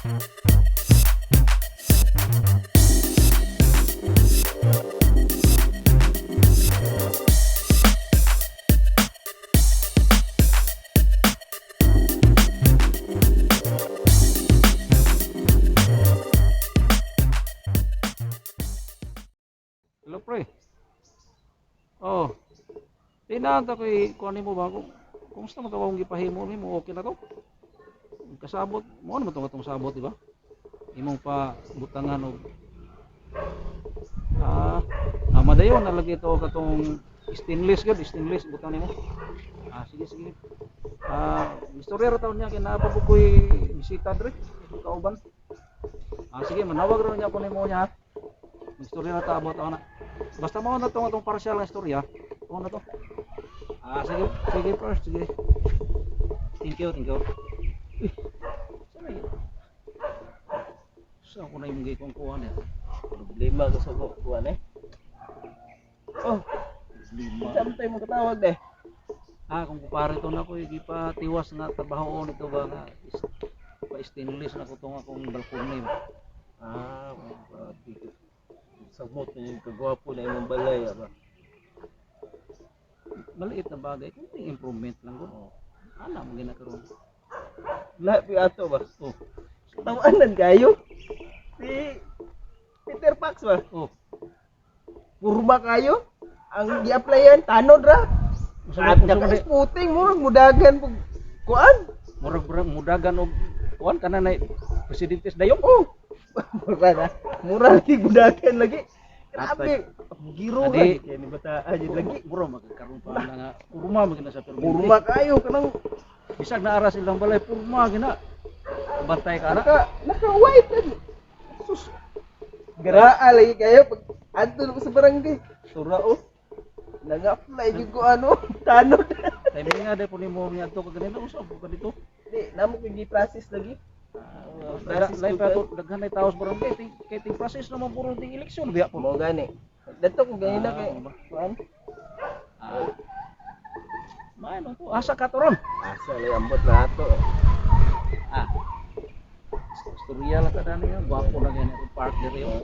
Hello pre. Oh, tinanta ko'y kuhanin mo ba? Kumusta mo kung gipahimo nimo? Okay na to? Kasabot, mo ano ba itong sabot, di ba? Imong pa butangan og madayon nalagi ito katong stainless butang nimo. Sige sige. Istorya ra taon niya kay naa pa po ko'y bisita dre, kauban. Sige manawag ra niya ko nimo niya. Istorya na ta about ana. Basta mo na itong partial na istorya. Ano na to? Sige, sige first, sige. Thank you. Sana yun? Saan ko na yung gay kong kuhan eh? Problema ko sa kuwan eh. Oh, saan tayo magkatawag eh? Kung kupare ito na ko, hindi pa tiwas nga trabaho nito ba nga pa-stainless na ko itong akong balkon na yun. Sabot na yung kagwapo na yung balay ba? Maliit na bagay, kunting improvement lang ko. Ano mo ginakaroon? Lahat yung ato ba? Tawanan kayo? Si Peter Pax ba? Purma kayo? Ang di-applyan, tanod ra? At saka puting mo, mudagan po. Kuan? Murag mudagan og kuan kana na presidente sa dayong. Mura na. Mura lagi mudagan lagi. Grabe. Giro Adi, kaya ni bata aja lagi. bro magkaroon pa na nga purma magina sa permanente. Purma kayo kanang Bisag na aras ilang balay purma gina. Bantay ka na. naka-white lagi. Sus. Garaa lagi kayo pag adto sa barangay. Surao. Nag-apply jud ko tanod. Timing nga dahil po ni mo niya ito kaganina usap ko dito. Di, namo ko gi-process lagi. Lain pa ito, daghan na taos barangay, kay ting process naman puro ting eleksyon, biya po. Mo gani. Dato ko ganina kay kuan. Maano to, asa ka to ron? Asa lay ambot na ato. Istorya lang ka dani nga, guwapo na ganyan yung park diri yun.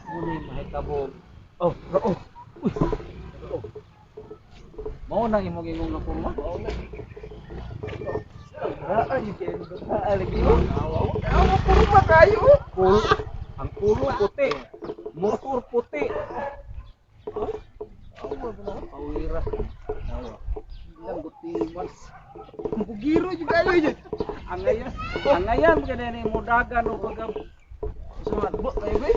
Muli, mahitabo. Rao. Mao nang imong ingong na purma? Ay, lagi mo. Awa purma kayo. Ang pulo puti, motor puti. Awa ba na? Pawira. Ilang gutiman. Bugiro jud kayo jud. Angayan mo ganyan yung mudagan o pagka sumat Bo, baby.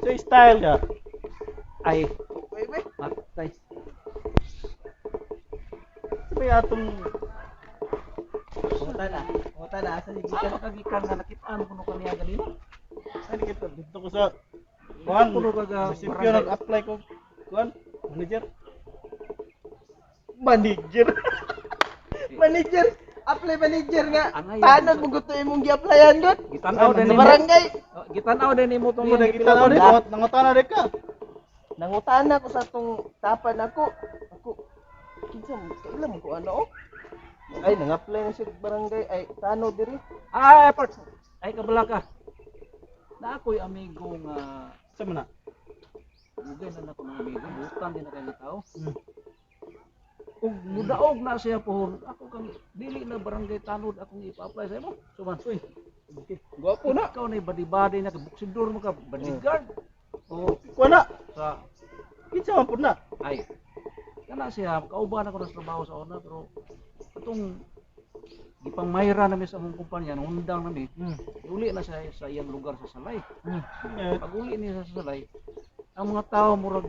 so style ka ay Baby. matay May atong Punta na asa saan makagikan na nakitaan ko nung kaniya ganina Ano kita dito ko sa kuan puno kaga munisipyo nag-apply ko kuan manager. Manager. Apply manager nga. Tanod mo gusto imong gi-applyan gud. gitanaw din Sa nimo barangay. gitanaw din nimo tong Mo gitanaw din nangutana de ka. Nangutana ko sa tong tapan ako. Kinsa mo kailan ko Ay nang-apply na sa barangay ay tanod diri. effort ay kabala ka na ako'y amigo nga Sa man na? Ugay na ako ng amigo, butan din na kayo tao. Kung mudaog na siya po, ako kang dili na barangay tanod akong ipa-apply sa imo. Suman, uy. Gwapo na. Ikaw na badi-badi na buksidor mo ka bodyguard. O Kuan na. sa Kinsa man pud na? ay. Kana siya kauban ako ng trabaho sa una pero atong gipang mayra namin sa among kumpanya nung undang namin. Uli na siya sa iyang lugar sa Salay. Pag uli niya sa Salay, ang mga tao murag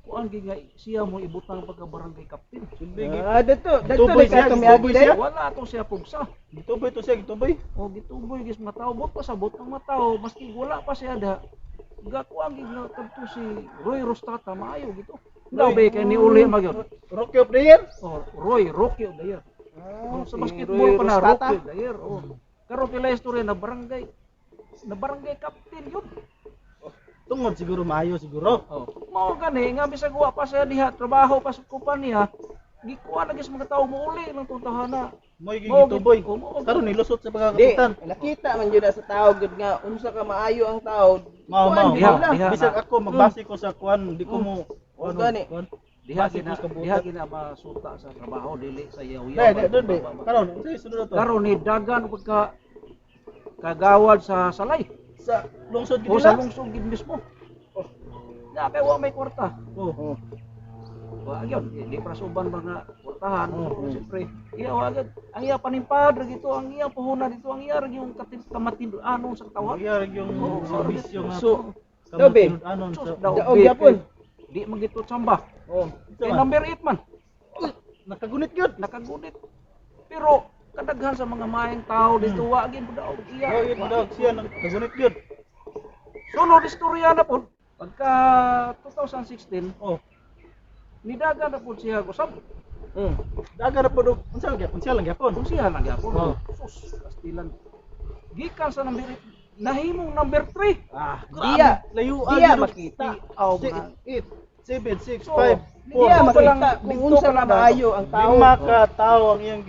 kuan nga siya mo ibutang pagka barangay captain. Dito Gituboy sa kamiagi dai. Wala to siya pugsa. Gituboy to siya, gituboy. O gituboy gis mga tao bot pasabot ang mga tao maski wala pa siya da. Gakuan gid nga kadto si Roy Rostata maayo gito. Labi kay ni uli magyon. Rookie of the year. Roy Rookie of the Year. Sa basketball pa na Rookie of the Year. Karon pila istorya na barangay captain yun. Tungod siguro maayo siguro. Mao gani nga bisag wa pa siya diha trabaho pa sa kumpanya. Gikuha na gis mga tawo mo uli lang tong tahana. Mo'y gigituboy. Karon nilusot sa Di, pagkakapitan. nakita man jud sa tao gud nga unsa ka maayo ang tao. Mao Kuan, mao. di Diha, wala. diha. Bisag ako magbase ko sa kuan, di ko mo O, gani. kuan. Diha Base gina ko sa kabutat. diha gina masuta sa trabaho dili sa yaw-yaw. Dai, doon be. Karon, say sunod na to. Karon ni dagan pagka kagawad sa salay. Sa lungsod O gid sa nila. lungsod gid mismo. Na kay wa may kwarta. Oh. Wa gyud di para suban mga kwartahan. Oo. Siyempre, iya wagad. Ang iya panimpad dito, ang iya puhunan dito, ang iya yung kamatin ano sa tawag. Iyar yung Oo, serbisyo nga. So, Dobe. Anon Sus, sa daw, Daog yapon. Di magito tsamba. Oh. Kay number 8 man. nakagunit gyud. Nakagunit. Pero kadaghan sa mga maayong tao dito wa gyud daog iya. Oh, yun daw siya nakagunit gyud. Sunod istorya na po. Pagka 2016, Oh, nidagan na po siya gusab. daga na pod unsa lang gyapon. Kung siya lang yapon. Oh. Sus, kastilan. Gikan sa number 8, nahimong number 3. Ah, Diya. layuan Diya gyud. makita. Aw, 8 7 6 So, 5 Diya 4 makita kung unsa ka maayo ang tao. Lima ka tao ang iyang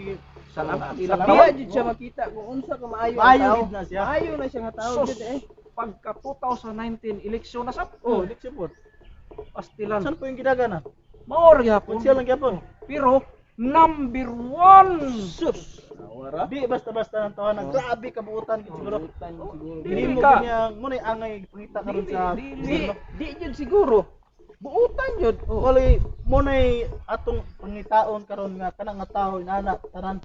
Salamat. Diya jud siya makita kung unsa ka maayo ang Maayo tao. gid na siya. Maayo na siya nga tao Sus. jud eh. Pagka 2019 eleksyon na sa Oh, eleksyon pod. pastilan. Saan po yung gidagan na? Maor gyapon. Unsa lang gyapon. Pero number 1. Sus. Nawara. Di basta-basta ng tawanan. Grabe kabuutan gid siguro. Siguro. Dili Dili mo ka. kanya mo na angay pangita karon sa Di, di jud siguro. Buutan jud. Wala mo na atong pangitaon karon nga kanang nga tawo inana tanan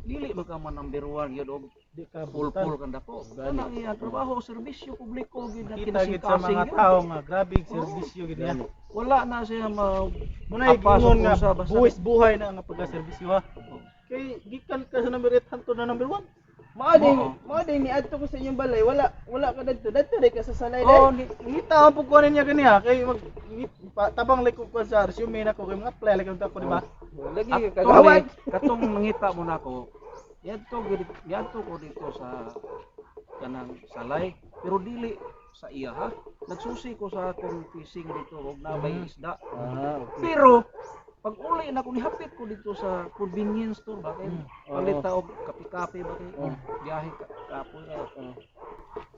Dili man ka man number 1 gyud og di ka full buutan. kan dako. Kanang iya trabaho serbisyo publiko gyud na Kita gid sa kinasing-kasing mga gyud. tawo nga grabe serbisyo gid niya. Wala na siya Mo na apasok gingon nga sa basta- buwis buhay na nga pagka-serbisyo ha. Kay gikan ka sa number 8 hangtod na number 1. Mao din ni adto ko sa inyong balay. Wala ka dadto. Dadto di ka sa salay Oh, dai. ngita ang pagkuhanin niya ganiya kay tabang like ko sa resume na ko kay mga apply like ko di ba? Lagi Actually, ka kagawad. katong mangita mo nako. Yadto ko dito sa kanang salay pero dili sa iya ha. Nagsusi ko sa akong fishing dito og nabay isda. Pero pag uli na ko nihapit ko dito sa convenience store ba kay palit ta og kape-kape ba kay biyahe kapoy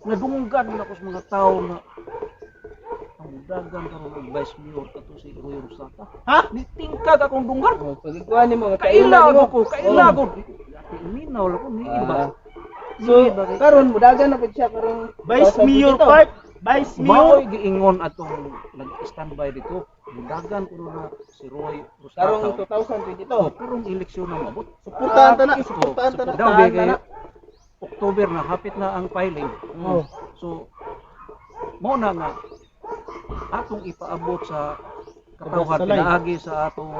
nadunggan na ko sa mga tao nga ang dagan karon og vice mayor kato si Roy Rosata. Ha? Nitingkag akong dunggan. Pagkuan nimo nga Kailago ko, kailago. Minaw lang ko ni iba. So karon mudagan na pud siya karon. Vice Mayor Park, Vice Mao'y Mayor. giingon atong nag-standby dito. Mudagan ko na si Roy Karong Rosata. 2022. Karong eleksyon na mabot. Suportahan ta na, suportahan ta na. Daw kay October na hapit na ang filing. Oh. So mo na nga atong ipaabot sa katawhan Salay. pinaagi sa atong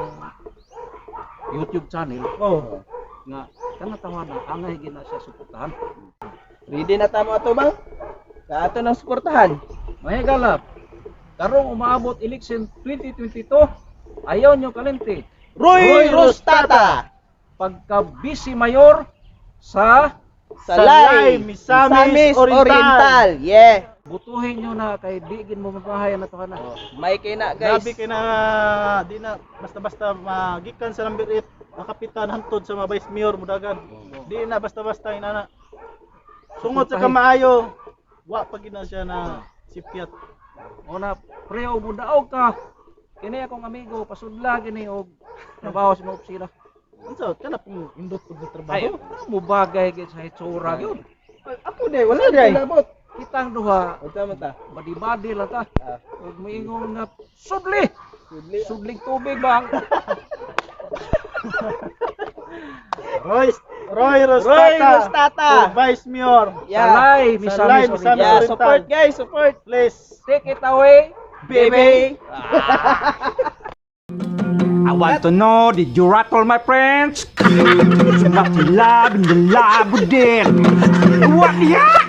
YouTube channel Oh. nga kana tawhan na angay gina siya suportahan. Ready na tamo ato bang? Sa ato nang suportahan. May galap. Karong umaabot election 2022, ayaw nyo kalente. Roy Rostata. Pagka vice mayor sa Salay, Misamis Oriental. Yeah. butuhin nyo na kay digin mo mabahay na to na. May kay na guys. Grabe kay na di na basta-basta magikan sa number 8 ang kapitan hantod sa mga Vice Mayor mudagan. Di na basta-basta inana. Sungod sa kamaayo, wa pa gid na siya na sipyat. Una pre og mudaog ka. Kini akong amigo pasudla gini og trabaho sa mga opisina. Unsa kana pong indot pag Ay, trabaho? mo bagay gid sa itsura gyud. Ako day, wala day. Kitang duha Unsa man ta? badi-badi lang ta. Ah, Ug moingon nga sudli. sudli. Sudling tubig bang. Roy Rostata. Roy Rostata. For Vice Mayor. Yeah. Salay, Salay, Misamis Misamis. Oriental. Yeah, support guys, support. Please. Take it away. Baby. I want to know, did you rattle my friends? What you love in the lab with them? What? Yeah!